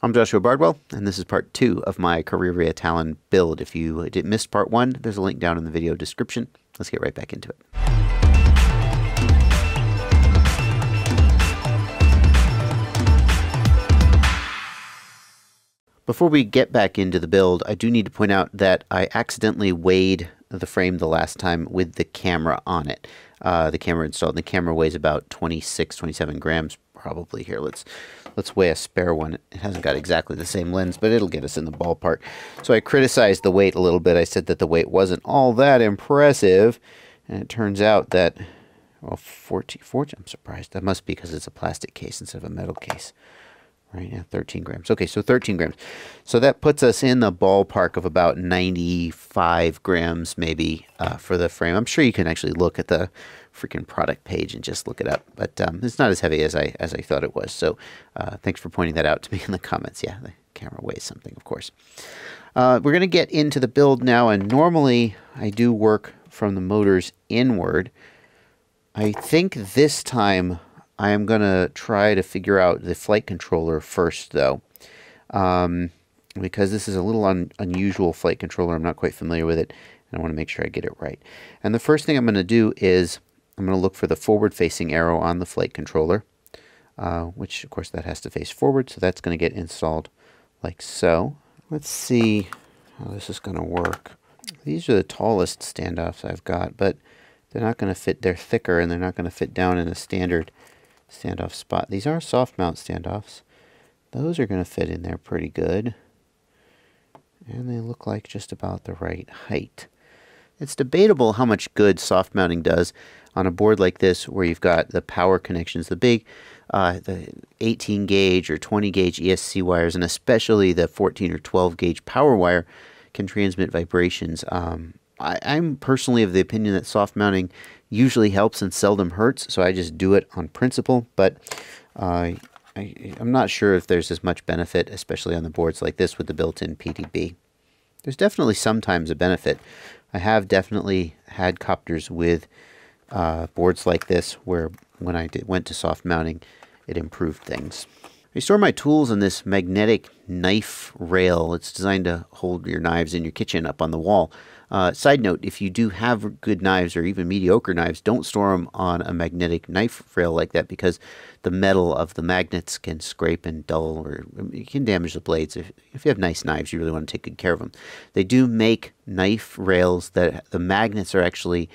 I'm Joshua Bardwell, and this is part 2 of my Karearea Talon build. If you missed part 1, there's a link down in the video description. Let's get right back into it. Before we get back into the build, I do need to point out that I accidentally weighed the frame the last time with the camera on it. The camera installed, and the camera weighs about 26, 27 grams probably here. Let's weigh a spare one. It hasn't got exactly the same lens, but it'll get us in the ballpark. So I criticized the weight a little bit. I said that the weight wasn't all that impressive, and it turns out that, well, 14, I'm surprised. That must be because it's a plastic case instead of a metal case. Right, yeah, 13 grams. Okay, so 13 grams. So that puts us in the ballpark of about 95 grams maybe for the frame. I'm sure you can actually look at the freaking product page and just look it up. But it's not as heavy as I thought it was. So thanks for pointing that out to me in the comments. Yeah, the camera weighs something, of course. We're going to get into the build now. And normally I do work from the motors inward. I think this time I am going to try to figure out the flight controller first, though, because this is a little unusual flight controller. I'm not quite familiar with it, and I want to make sure I get it right. And the first thing I'm going to do is I'm going to look for the forward-facing arrow on the flight controller, which, of course, that has to face forward, so that's going to get installed like so. Let's see how this is going to work. These are the tallest standoffs I've got, but they're not going to fit. They're thicker, and they're not going to fit down in a standard standoff spot. These are soft mount standoffs. Those are going to fit in there pretty good. And they look like just about the right height. It's debatable how much good soft mounting does on a board like this where you've got the power connections, the big the 18 gauge or 20 gauge ESC wires, and especially the 14 or 12 gauge power wire can transmit vibrations. I'm personally of the opinion that soft mounting usually helps and seldom hurts, so I just do it on principle, but I'm not sure if there's as much benefit, especially on the boards like this with the built-in PDB. There's definitely sometimes a benefit. I have definitely had copters with boards like this where when I went to soft mounting, it improved things. I store my tools in this magnetic knife rail. It's designed to hold your knives in your kitchen up on the wall. Side note, if you do have good knives or even mediocre knives, don't store them on a magnetic knife rail like that because the metal of the magnets can scrape and dull, or it can damage the blades. If you have nice knives, you really want to take good care of them. They do make knife rails that the magnets are actually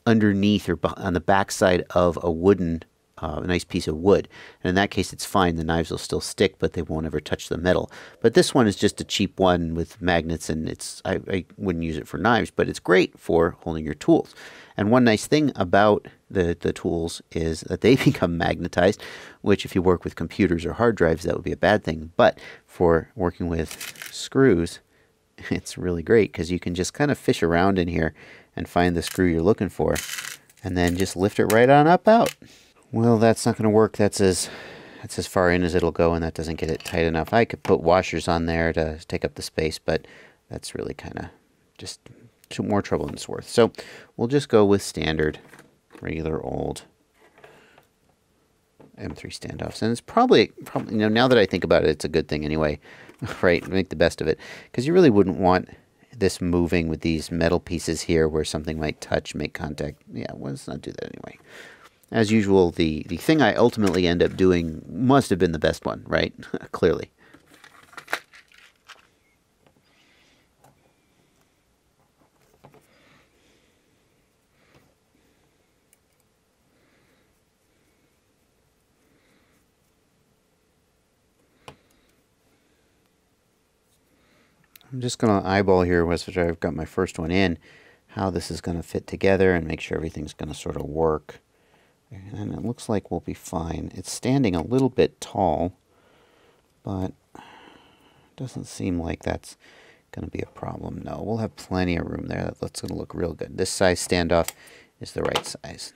underneath or on the backside of a wooden a nice piece of wood, and in that case it's fine. The knives will still stick, but they won't ever touch the metal. But this one is just a cheap one with magnets, and I wouldn't use it for knives, but it's great for holding your tools. And one nice thing about the tools is that they become magnetized, which if you work with computers or hard drives, that would be a bad thing. But for working with screws, it's really great because you can just kind of fish around in here and find the screw you're looking for, and then just lift it right on up out. Well, that's not going to work. That's as far in as it'll go, and that doesn't get it tight enough. I could put washers on there to take up the space, but that's really kind of just more trouble than it's worth. So we'll just go with standard, regular old M3 standoffs. And it's probably you know, now that I think about it, it's a good thing anyway, right? Make the best of it, because you really wouldn't want this moving with these metal pieces here where something might touch, make contact. Yeah, well, let's not do that anyway. As usual, the thing I ultimately end up doing must have been the best one, right? Clearly. I'm just going to eyeball here, after I've got my first one in, how this is going to fit together and make sure everything's going to sort of work. And it looks like we'll be fine. It's standing a little bit tall, but it doesn't seem like that's going to be a problem. No, we'll have plenty of room there. That's going to look real good. This size standoff is the right size.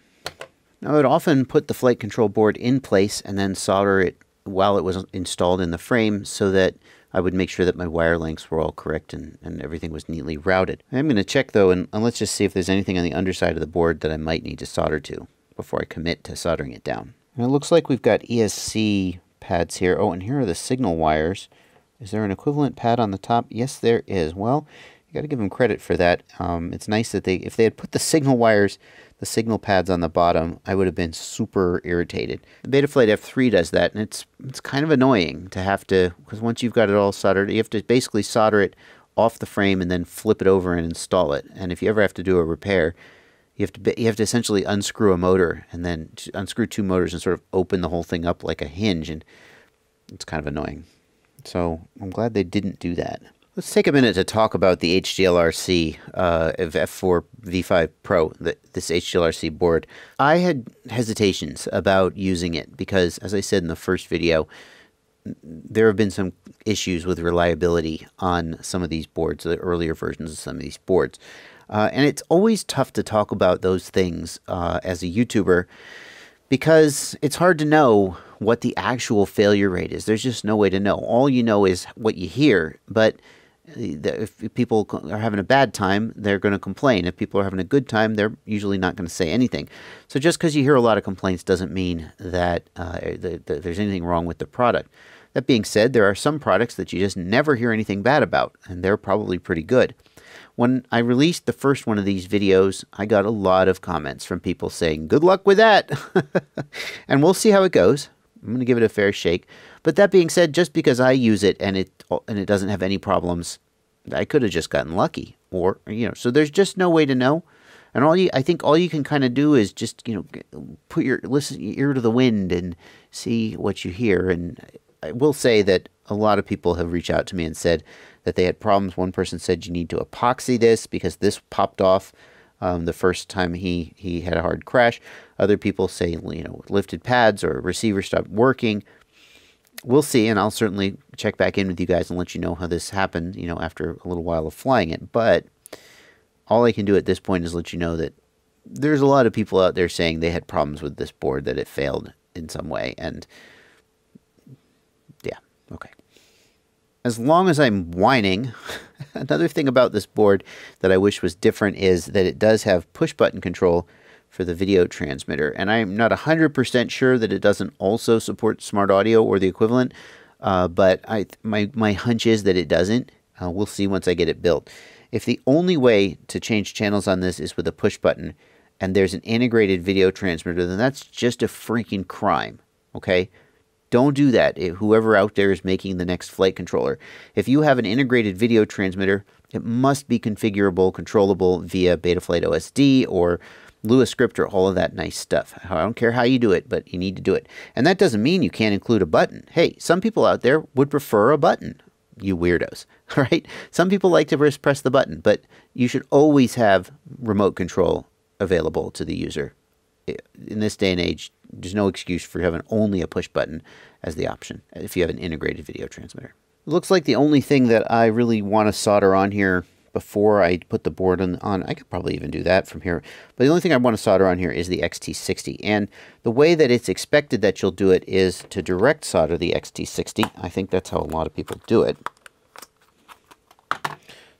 Now, I would often put the flight control board in place and then solder it while it was installed in the frame so that I would make sure that my wire lengths were all correct and everything was neatly routed. I'm going to check though, and let's just see if there's anything on the underside of the board that I might need to solder to before I commit to soldering it down. And it looks like we've got ESC pads here. Oh, and here are the signal wires Is there an equivalent pad on the top? Yes, there is. Well, you got to give them credit for that. It's nice that if they had put the signal wires, the signal pads on the bottom, I would have been super irritated. The Betaflight F3 does that, and it's kind of annoying to have to, because once you've got it all soldered, you have to basically solder it off the frame and then flip it over and install it. And if you ever have to do a repair, you have to essentially unscrew a motor and then unscrew two motors and sort of open the whole thing up like a hinge, and it's kind of annoying. So I'm glad they didn't do that. Let's take a minute to talk about the HGLRC F4 V5 Pro, this HGLRC board. I had hesitations about using it because, as I said in the first video, there have been some issues with reliability on some of these boards, the earlier versions of some of these boards. And it's always tough to talk about those things as a YouTuber, because it's hard to know what the actual failure rate is. There's just no way to know. All you know is what you hear, but if people are having a bad time, they're going to complain. If people are having a good time, they're usually not going to say anything. So just because you hear a lot of complaints doesn't mean that there's anything wrong with the product. That being said, there are some products that you just never hear anything bad about, and they're probably pretty good. When I released the first one of these videos, I got a lot of comments from people saying, good luck with that. And we'll see how it goes. I'm going to give it a fair shake. But that being said, just because I use it and it doesn't have any problems, I could have just gotten lucky. Or, so there's just no way to know. And I think all you can kind of do is just, put your ear to the wind and see what you hear. And I will say that a lot of people have reached out to me and said that they had problems. One person said you need to epoxy this because this popped off the first time he had a hard crash. Other people say, lifted pads or receiver stopped working. We'll see, and I'll certainly check back in with you guys and let you know how this happened, after a little while of flying it. But all I can do at this point is let you know that there's a lot of people out there saying they had problems with this board, that it failed in some way, and yeah, okay. As long as I'm whining, another thing about this board that I wish was different is that it does have push-button control for the video transmitter. And I'm not 100% sure that it doesn't also support smart audio or the equivalent, but my hunch is that it doesn't. We'll see once I get it built. If the only way to change channels on this is with a push-button and there's an integrated video transmitter, then that's just a freaking crime, okay? Don't do that, whoever out there is making the next flight controller. If you have an integrated video transmitter, it must be configurable, controllable via Betaflight OSD or Lua script or all of that nice stuff. I don't care how you do it, but you need to do it. And that doesn't mean you can't include a button. Hey, some people out there would prefer a button, you weirdos, right? Some people like to just press the button, but you should always have remote control available to the user. In this day and age, there's no excuse for having only a push button as the option if you have an integrated video transmitter. It looks like the only thing that I really want to solder on here before I put the board on, I could probably even do that from here, but the only thing I want to solder on here is the XT60. And the way that it's expected that you'll do it is to direct solder the XT60. I think that's how a lot of people do it.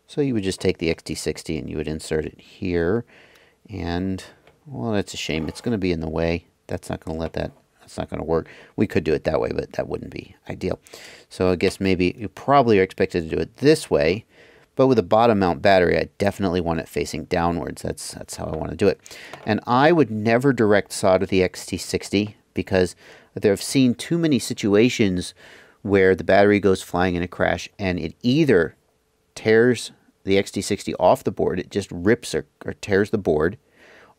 So you would just take the XT60 and you would insert it here, and well, that's a shame. It's going to be in the way. That's not going to let that, that's not going to work. We could do it that way, but that wouldn't be ideal. So I guess maybe you probably are expected to do it this way, but with a bottom mount battery, I definitely want it facing downwards. That's how I want to do it. And I would never direct solder the XT60 because I've seen too many situations where the battery goes flying in a crash and it either tears the XT60 off the board, it just rips or tears the board,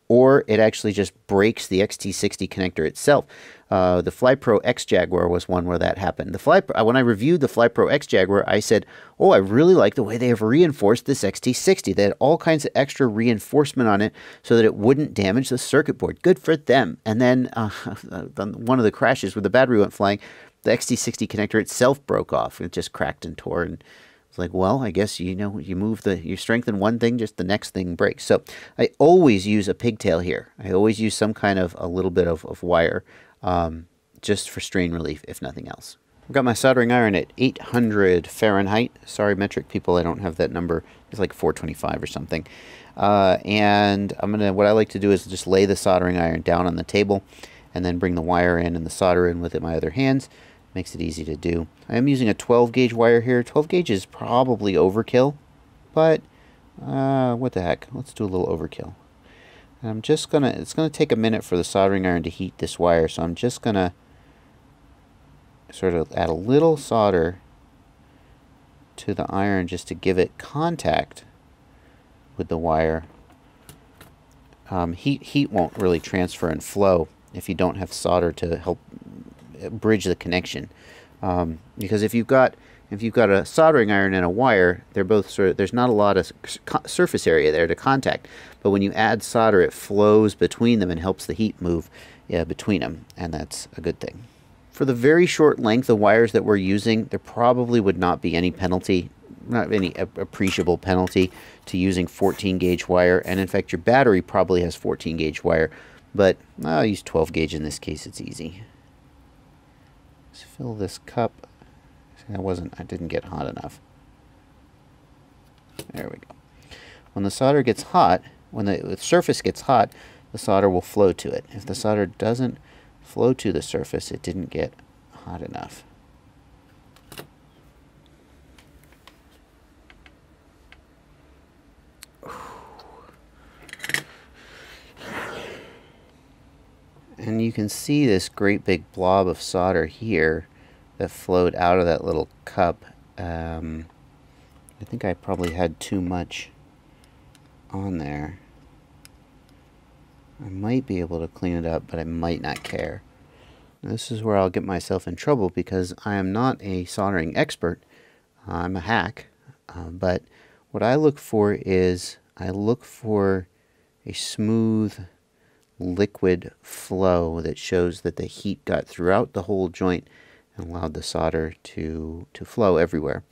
or it actually just breaks the XT60 connector itself. The FlyPro X Jaguar was one where that happened. When I reviewed the FlyPro X Jaguar, I said, oh, I really like the way they have reinforced this XT60. They had all kinds of extra reinforcement on it so that it wouldn't damage the circuit board. Good for them. And then one of the crashes where the battery went flying, the XT60 connector itself broke off. It just cracked and tore, and it's like, well, I guess, you strengthen one thing, just the next thing breaks. So I always use a pigtail here. I always use some kind of a little bit of wire just for strain relief, if nothing else. I've got my soldering iron at 800 Fahrenheit. Sorry, metric people, I don't have that number. It's like 425 or something. And what I like to do is just lay the soldering iron down on the table and then bring the wire in and the solder in with my other hands. Makes it easy to do. I am using a 12 gauge wire here. 12 gauge is probably overkill, but what the heck? Let's do a little overkill. And I'm just gonna, it's gonna take a minute for the soldering iron to heat this wire, so I'm just gonna sort of add a little solder to the iron just to give it contact with the wire. Heat won't really transfer and flow if you don't have solder to help bridge the connection. Because if you've got a soldering iron and a wire, they're both sort of, there's not a lot of surface area there to contact. But when you add solder, it flows between them and helps the heat move between them, and that's a good thing. For the very short length of wires that we're using, there probably would not be any penalty, not any appreciable penalty to using 14 gauge wire. And in fact, your battery probably has 14 gauge wire, but I'll use 12 gauge in this case. It's easy. Let's fill this cup. I didn't get hot enough. There we go. When the solder gets hot, when the surface gets hot, the solder will flow to it. If the solder doesn't flow to the surface, it didn't get hot enough. And you can see this great big blob of solder here that flowed out of that little cup. I think I probably had too much on there. I might be able to clean it up, but I might not care. This is where I'll get myself in trouble because I am not a soldering expert. I'm a hack. But what I look for is I look for a smooth liquid flow that shows that the heat got throughout the whole joint and allowed the solder to flow everywhere.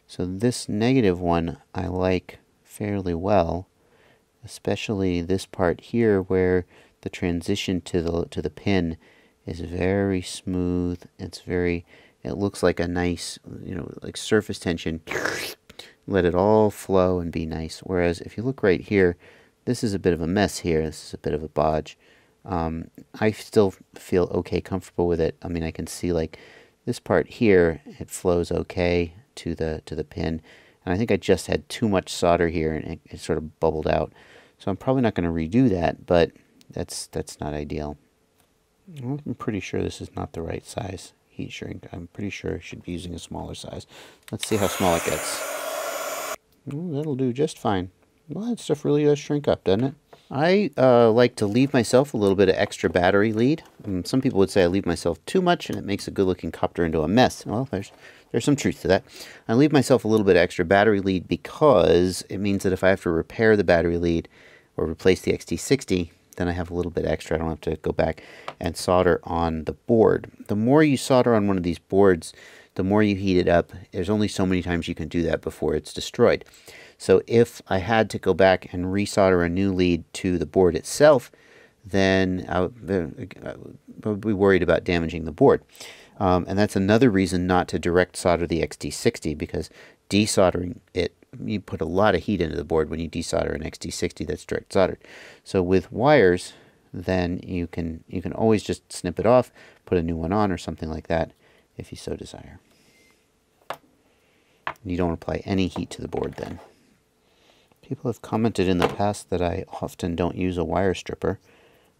So this negative one I like fairly well, especially this part here where the transition to the pin is very smooth. It looks like a nice, like surface tension. Let it all flow and be nice. Whereas if you look right here, this is a bit of a mess here. This is a bit of a bodge. I still feel okay, comfortable with it. I mean, I can see like this part here, it flows okay to the pin. And I think I just had too much solder here and it sort of bubbled out. So I'm probably not going to redo that, but that's not ideal. I'm pretty sure this is not the right size heat shrink. I'm pretty sure I should be using a smaller size. Let's see how small it gets. Ooh, that'll do just fine. Well, that stuff really does shrink up, doesn't it? I like to leave myself a little bit of extra battery lead. Some people would say I leave myself too much and it makes a good-looking copter into a mess. Well, there's some truth to that. I leave myself a little bit of extra battery lead because it means that if I have to repair the battery lead or replace the XT60, then I have a little bit extra. I don't have to go back and solder on the board. The more you solder on one of these boards, the more you heat it up. There's only so many times you can do that before it's destroyed. So if I had to go back and resolder a new lead to the board itself, then I would be worried about damaging the board. And that's another reason not to direct solder the XT60, because desoldering it, you put a lot of heat into the board when you desolder an XT60 that's direct soldered. So with wires, then you can always just snip it off, put a new one on or something like that if you so desire. You don't apply any heat to the board then. People have commented in the past that I often don't use a wire stripper.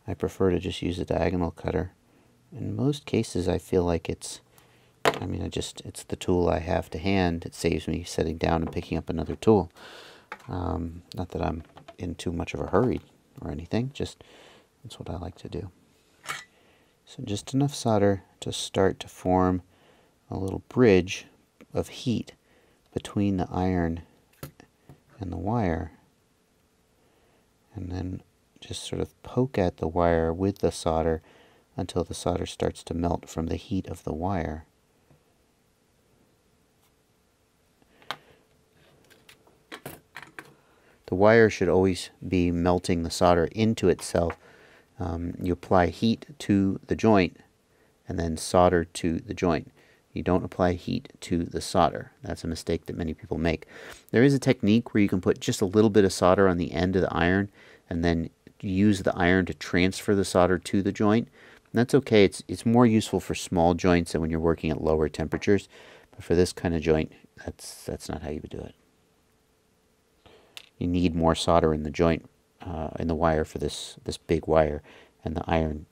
I prefer to just use a diagonal cutter. In most cases I feel like it's the tool I have to hand. It saves me sitting down and picking up another tool. Not that I'm in too much of a hurry or anything, just that's what I like to do. So just enough solder to start to form a little bridge of heat between the iron and the wire, and then just sort of poke at the wire with the solder until the solder starts to melt from the heat of the wire. The wire should always be melting the solder into itself. You apply heat to the joint and then solder to the joint. You don't apply heat to the solder. That's a mistake that many people make. There is a technique where you can put just a little bit of solder on the end of the iron and then use the iron to transfer the solder to the joint. And that's okay. It's more useful for small joints and when you're working at lower temperatures. But for this kind of joint, that's not how you would do it. You need more solder in the joint, in the wire for this big wire, and the iron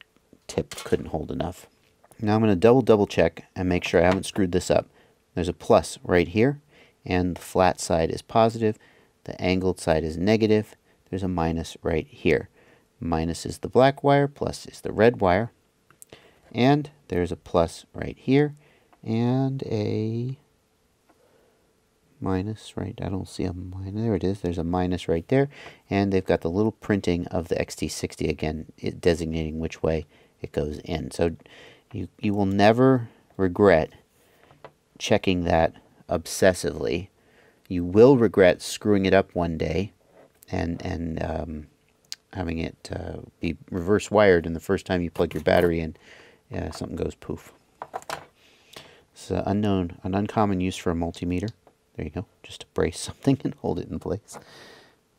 tip couldn't hold enough. Now I'm going to double check and make sure I haven't screwed this up. There's a plus right here, and the flat side is positive. The angled side is negative. There's a minus right here. Minus is the black wire, plus is the red wire. And there's a plus right here, and a minus right. I don't see a minus. There it is. There's a minus right there. And they've got the little printing of the XT60 again, designating which way it goes in. So you will never regret checking that obsessively. You will regret screwing it up one day and having it be reverse wired, and the first time you plug your battery in, something goes poof. It's an uncommon use for a multimeter. There you go, just to brace something and hold it in place.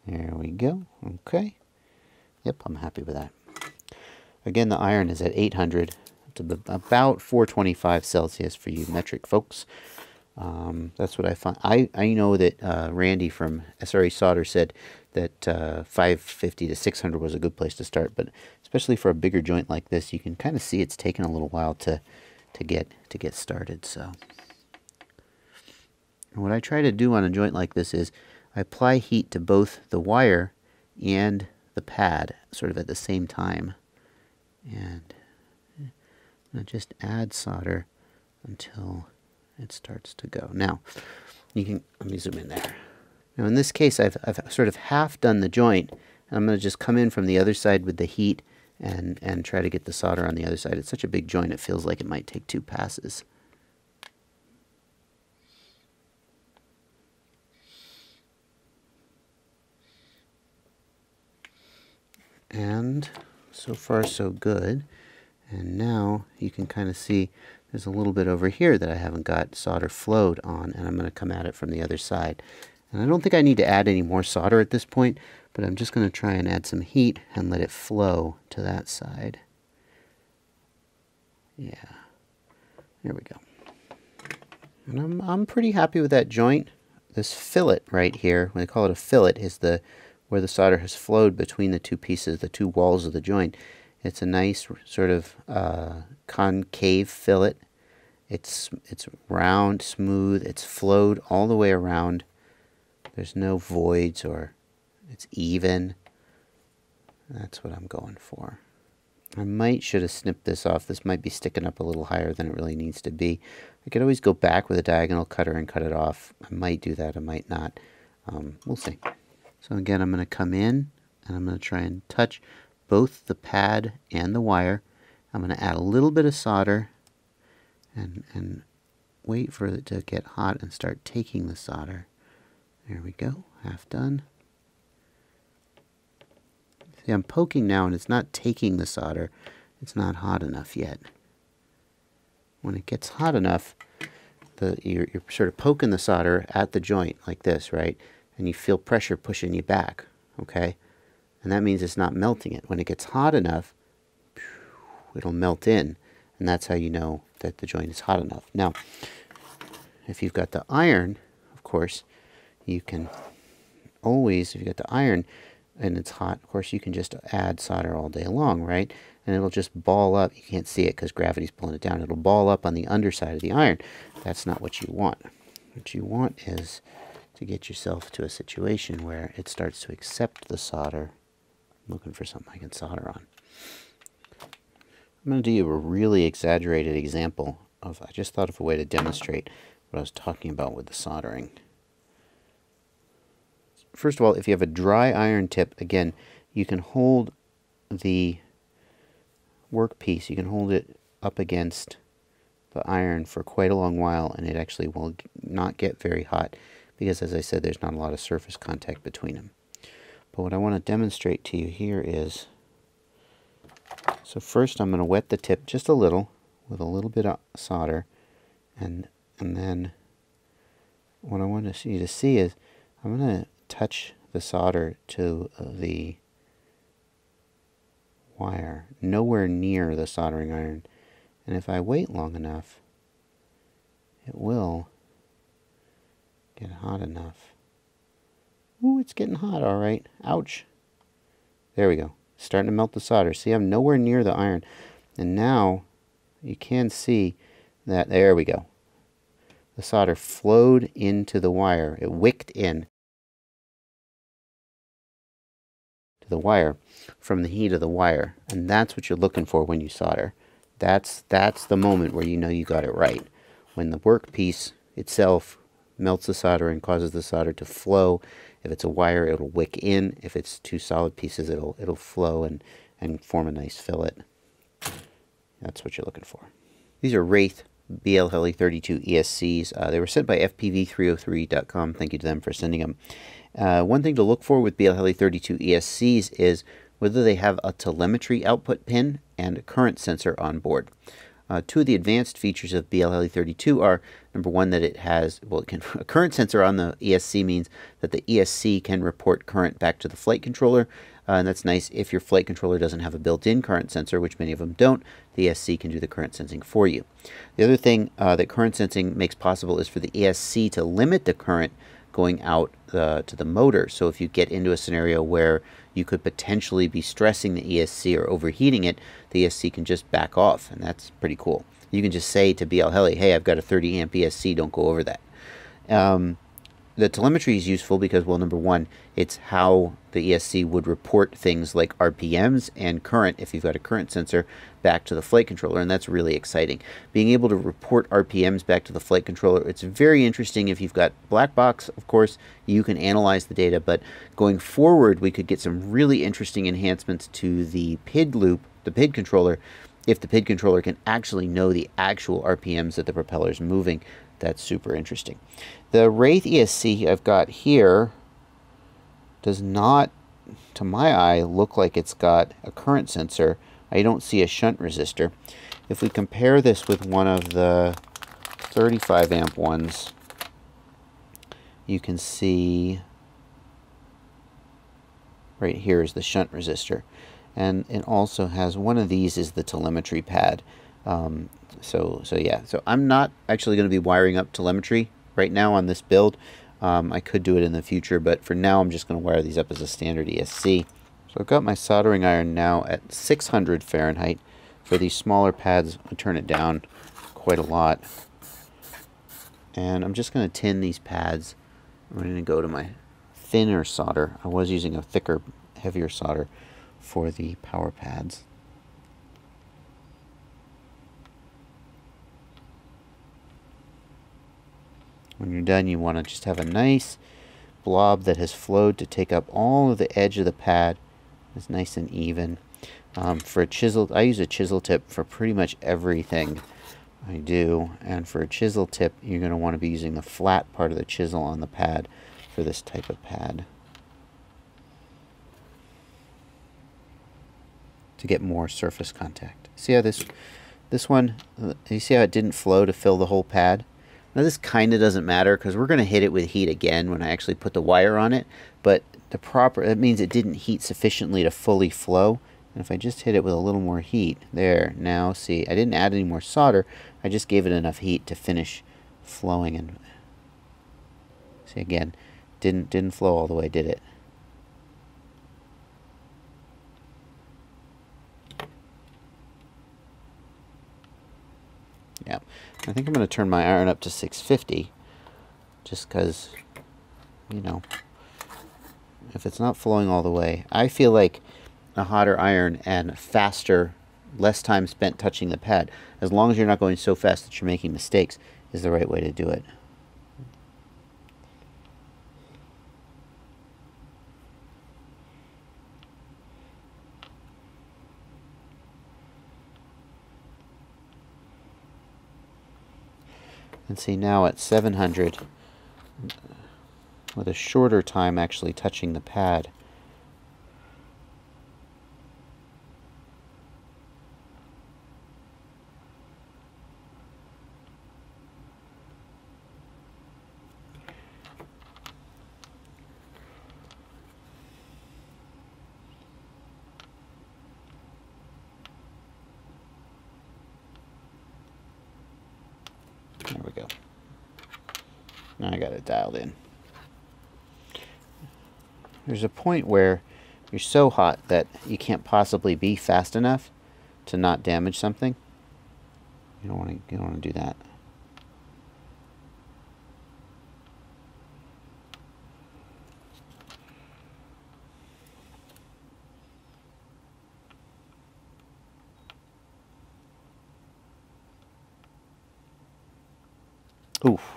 There we go. Okay. Yep, I'm happy with that. Again, the iron is at 800. It's about 425 Celsius for you metric folks. That's what I find. I know that Randy from SRE Solder said that 550 to 600 was a good place to start, but especially for a bigger joint like this, you can kind of see it's taken a little while to get started. So, and what I try to do on a joint like this is I apply heat to both the wire and the pad sort of at the same time, and I just add solder until it starts to go. Now, you can, let me zoom in there. Now in this case, I've sort of half done the joint, and I'm going to just come in from the other side with the heat and try to get the solder on the other side. It's such a big joint, it feels like it might take 2 passes. And so far so good. And now you can kind of see there's a little bit over here that I haven't got solder flowed on, and I'm going to come at it from the other side. And I don't think I need to add any more solder at this point, but I'm just going to try and add some heat and let it flow to that side. Yeah, there we go. And I'm pretty happy with that joint. This fillet right here, when they call it a fillet, is where the solder has flowed between the two pieces, the two walls of the joint. It's a nice sort of concave fillet. It's round, smooth. It's flowed all the way around. There's no voids, or it's even. That's what I'm going for. I should have snipped this off. This might be sticking up a little higher than it really needs to be. I could always go back with a diagonal cutter and cut it off. I might do that, I might not. We'll see. So again, I'm going to come in and I'm going to try and touch both the pad and the wire. I'm going to add a little bit of solder and wait for it to get hot and start taking the solder. There we go, half done. See, I'm poking now and it's not taking the solder. It's not hot enough yet. When it gets hot enough, you're sort of poking the solder at the joint like this, right? And you feel pressure pushing you back, okay? And that means it's not melting it. When it gets hot enough, it'll melt in, and that's how you know that the joint is hot enough. Now, if you've got the iron, of course, you can always, if you've got the iron and it's hot, of course, you can just add solder all day long, right? And it'll just ball up. You can't see it because gravity's pulling it down. It'll ball up on the underside of the iron. That's not what you want. What you want is to get yourself to a situation where it starts to accept the solder. I'm looking for something I can solder on. I'm going to do you a really exaggerated example of, I just thought of a way to demonstrate what I was talking about with the soldering. First of all, if you have a dry iron tip, again, you can hold the workpiece, you can hold it up against the iron for quite a long while, and it actually will not get very hot because, as I said, there's not a lot of surface contact between them. But what I want to demonstrate to you here is, so first I'm going to wet the tip just a little with a little bit of solder, and then what I want you to see is I'm going to touch the solder to the wire, nowhere near the soldering iron. And if I wait long enough, it will get hot enough. Ooh, it's getting hot, all right. Ouch. There we go. Starting to melt the solder. See, I'm nowhere near the iron. And now you can see that, there we go. The solder flowed into the wire. It wicked in to the wire from the heat of the wire. And that's what you're looking for when you solder. That's the moment where you know you got it right. When the workpiece itself melts the solder and causes the solder to flow. If it's a wire, it'll wick in. If it's two solid pieces, it'll flow and form a nice fillet. That's what you're looking for. These are Wraith BLHeli32 ESCs. They were sent by FPV303.com. Thank you to them for sending them. One thing to look for with BLHeli32 ESCs is whether they have a telemetry output pin and a current sensor on board. Two of the advanced features of BLHeli32 are, number one, that it has, well, a current sensor on the ESC means that the ESC can report current back to the flight controller, and that's nice if your flight controller doesn't have a built-in current sensor, which many of them don't. The ESC can do the current sensing for you. The other thing that current sensing makes possible is for the ESC to limit the current going out to the motor. So if you get into a scenario where you could potentially be stressing the ESC or overheating it, the ESC can just back off, and that's pretty cool. You can just say to BLHeli, hey, I've got a 30 amp ESC, don't go over that. The telemetry is useful because, well, number one, it's how the ESC would report things like RPMs and current, if you've got a current sensor, back to the flight controller, and that's really exciting. Being able to report RPMs back to the flight controller, it's very interesting. If you've got black box, of course, you can analyze the data, but going forward, we could get some really interesting enhancements to the PID loop, the PID controller, if the PID controller can actually know the actual RPMs that the propeller is moving. That's super interesting. The Wraith ESC I've got here does not, to my eye, look like it's got a current sensor. I don't see a shunt resistor. If we compare this with one of the 35 amp ones, you can see right here is the shunt resistor. And it also has, one of these is the telemetry pad. So I'm not actually going to be wiring up telemetry right now on this build. I could do it in the future, but for now I'm just going to wire these up as a standard ESC. So I've got my soldering iron now at 600 Fahrenheit. For these smaller pads, I turn it down quite a lot. And I'm just going to tin these pads. I'm going to go to my thinner solder. I was using a thicker, heavier solder for the power pads. When you're done, you want to just have a nice blob that has flowed to take up all of the edge of the pad. It's nice and even. For a chisel, I use a chisel tip for pretty much everything I do. And for a chisel tip, you're going to want to be using the flat part of the chisel on the pad for this type of pad to get more surface contact. See how this one, you see how it didn't flow to fill the whole pad? Now this kind of doesn't matter because we're going to hit it with heat again when I actually put the wire on it, but that means it didn't heat sufficiently to fully flow. And if I just hit it with a little more heat, there, now see, I didn't add any more solder, I just gave it enough heat to finish flowing. And see, again, didn't flow all the way, did it? Yeah, I think I'm going to turn my iron up to 650 just because, you know, if it's not flowing all the way, I feel like a hotter iron and faster, less time spent touching the pad, as long as you're not going so fast that you're making mistakes, is the right way to do it. And see, now at 700, with a shorter time actually touching the pad, There we go. Now I got it dialed in. There's a point where you're so hot that you can't possibly be fast enough to not damage something. You don't want to do that. Oof.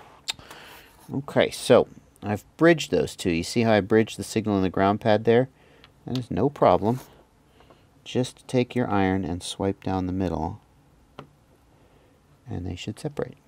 Okay, so I've bridged those two. You see how I bridged the signal in the ground pad there? That is no problem. Just take your iron and swipe down the middle, and they should separate.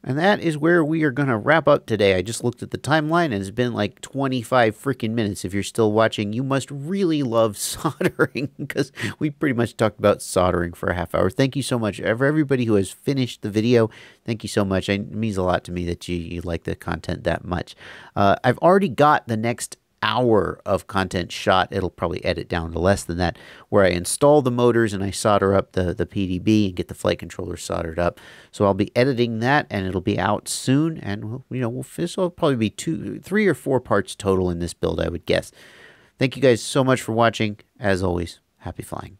And that is where we are going to wrap up today. I just looked at the timeline, and it's been like 25 freaking minutes. If you're still watching, you must really love soldering, because we pretty much talked about soldering for a half hour. Thank you so much for everybody who has finished the video. Thank you so much. It means a lot to me that you like the content that much. I've already got the next hour of content shot. It'll probably edit down to less than that, where I install the motors and I solder up the PDB and get the flight controller soldered up. So I'll be editing that, and it'll be out soon. And this will probably be 3 or 4 parts total in this build, I would guess. Thank you guys so much for watching. As always, happy flying.